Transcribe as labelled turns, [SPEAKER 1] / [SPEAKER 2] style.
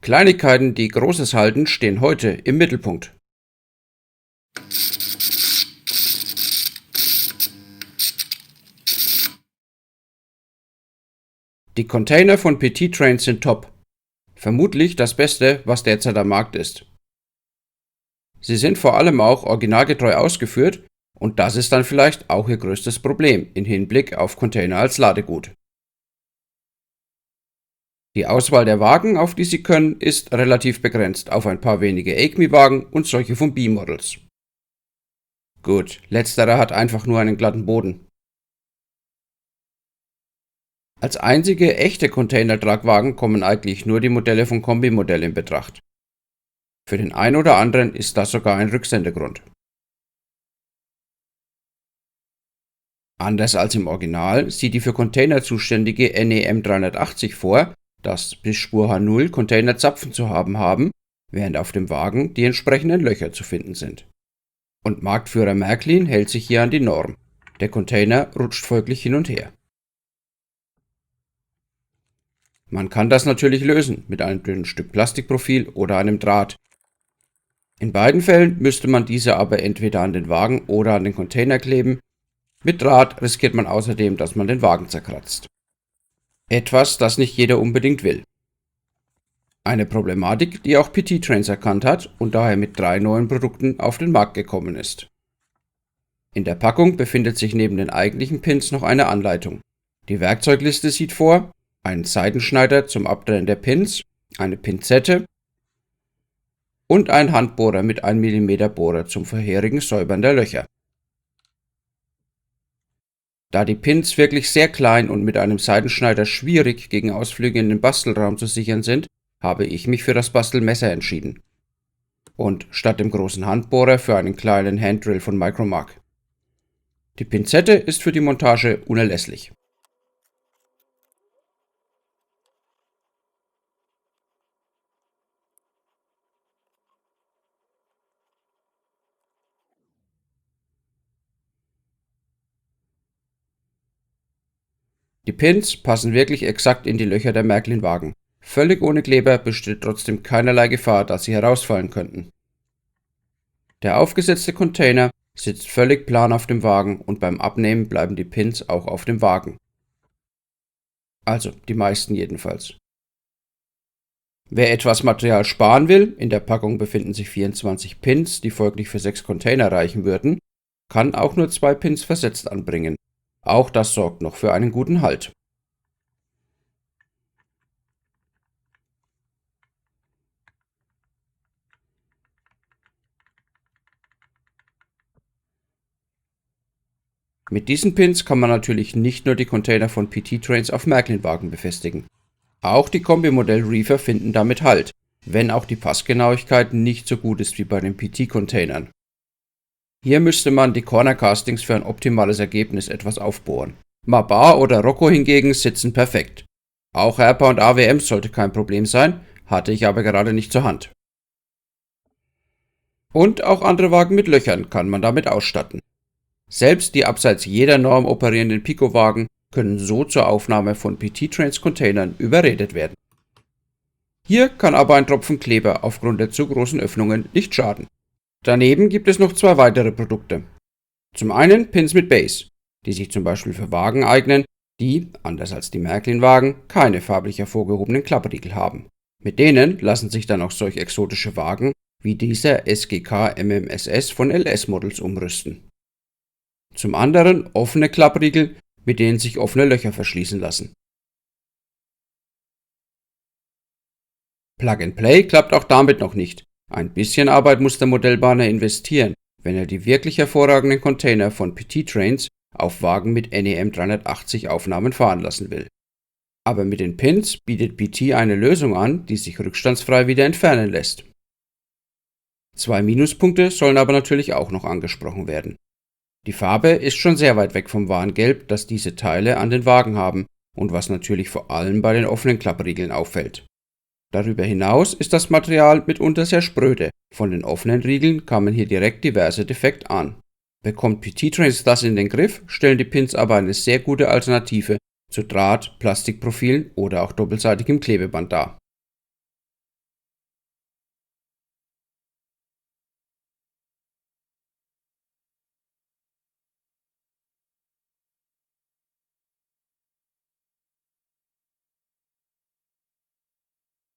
[SPEAKER 1] Kleinigkeiten, die Großes halten, stehen heute im Mittelpunkt. Die Container von PT Trains sind top. Vermutlich das Beste, was derzeit am Markt ist. Sie sind vor allem auch originalgetreu ausgeführt und das ist dann vielleicht auch ihr größtes Problem im Hinblick auf Container als Ladegut. Die Auswahl der Wagen, auf die sie können, ist relativ begrenzt auf ein paar wenige Acme-Wagen und solche von B-Models. Gut, letzterer hat einfach nur einen glatten Boden. Als einzige echte Containertragwagen kommen eigentlich nur die Modelle von Kombi-Modell in Betracht. Für den einen oder anderen ist das sogar ein Rücksendegrund. Anders als im Original sieht die für Container zuständige NEM 380 vor, dass bis Spur H0 Containerzapfen zu haben, während auf dem Wagen die entsprechenden Löcher zu finden sind. Und Marktführer Märklin hält sich hier an die Norm. Der Container rutscht folglich hin und her. Man kann das natürlich lösen mit einem dünnen Stück Plastikprofil oder einem Draht. In beiden Fällen müsste man diese aber entweder an den Wagen oder an den Container kleben. Mit Draht riskiert man außerdem, dass man den Wagen zerkratzt. Etwas, das nicht jeder unbedingt will. Eine Problematik, die auch PT Trains erkannt hat und daher mit 3 neuen Produkten auf den Markt gekommen ist. In der Packung befindet sich neben den eigentlichen Pins noch eine Anleitung. Die Werkzeugliste sieht vor: einen Seitenschneider zum Abtrennen der Pins, eine Pinzette und einen Handbohrer mit 1 mm Bohrer zum vorherigen Säubern der Löcher. Da die Pins wirklich sehr klein und mit einem Seitenschneider schwierig gegen Ausflüge in den Bastelraum zu sichern sind, habe ich mich für das Bastelmesser entschieden. Und statt dem großen Handbohrer für einen kleinen Handdrill von Micromark. Die Pinzette ist für die Montage unerlässlich. Die Pins passen wirklich exakt in die Löcher der Märklin-Wagen. Völlig ohne Kleber besteht trotzdem keinerlei Gefahr, dass sie herausfallen könnten. Der aufgesetzte Container sitzt völlig plan auf dem Wagen und beim Abnehmen bleiben die Pins auch auf dem Wagen. Also die meisten jedenfalls. Wer etwas Material sparen will, in der Packung befinden sich 24 Pins, die folglich für 6 Container reichen würden, kann auch nur 2 Pins versetzt anbringen. Auch das sorgt noch für einen guten Halt. Mit diesen Pins kann man natürlich nicht nur die Container von PT Trains auf Märklin-Wagen befestigen. Auch die Kombi-Modell Reefer finden damit Halt, wenn auch die Passgenauigkeit nicht so gut ist wie bei den PT-Containern. Hier müsste man die Corner Castings für ein optimales Ergebnis etwas aufbohren. Mabar oder Rocco hingegen sitzen perfekt. Auch RPA und AWM sollte kein Problem sein, hatte ich aber gerade nicht zur Hand. Und auch andere Wagen mit Löchern kann man damit ausstatten. Selbst die abseits jeder Norm operierenden Pico-Wagen können so zur Aufnahme von PT Trains Containern überredet werden. Hier kann aber ein Tropfen Kleber aufgrund der zu großen Öffnungen nicht schaden. Daneben gibt es noch 2 weitere Produkte. Zum einen Pins mit Base, die sich zum Beispiel für Wagen eignen, die, anders als die Märklin-Wagen, keine farblich hervorgehobenen Klappriegel haben. Mit denen lassen sich dann auch solch exotische Wagen wie dieser SGK MMSS von LS Models umrüsten. Zum anderen offene Klappriegel, mit denen sich offene Löcher verschließen lassen. Plug and Play klappt auch damit noch nicht. Ein bisschen Arbeit muss der Modellbahner investieren, wenn er die wirklich hervorragenden Container von PT Trains auf Wagen mit NEM 380 Aufnahmen fahren lassen will. Aber mit den Pins bietet PT eine Lösung an, die sich rückstandsfrei wieder entfernen lässt. 2 Minuspunkte sollen aber natürlich auch noch angesprochen werden. Die Farbe ist schon sehr weit weg vom Warngelb, das diese Teile an den Wagen haben und was natürlich vor allem bei den offenen Klappriegeln auffällt. Darüber hinaus ist das Material mitunter sehr spröde. Von den offenen Riegeln kann man hier direkt diverse Defekte an. Bekommt PT Trains das in den Griff, stellen die Pins aber eine sehr gute Alternative zu Draht, Plastikprofilen oder auch doppelseitigem Klebeband dar.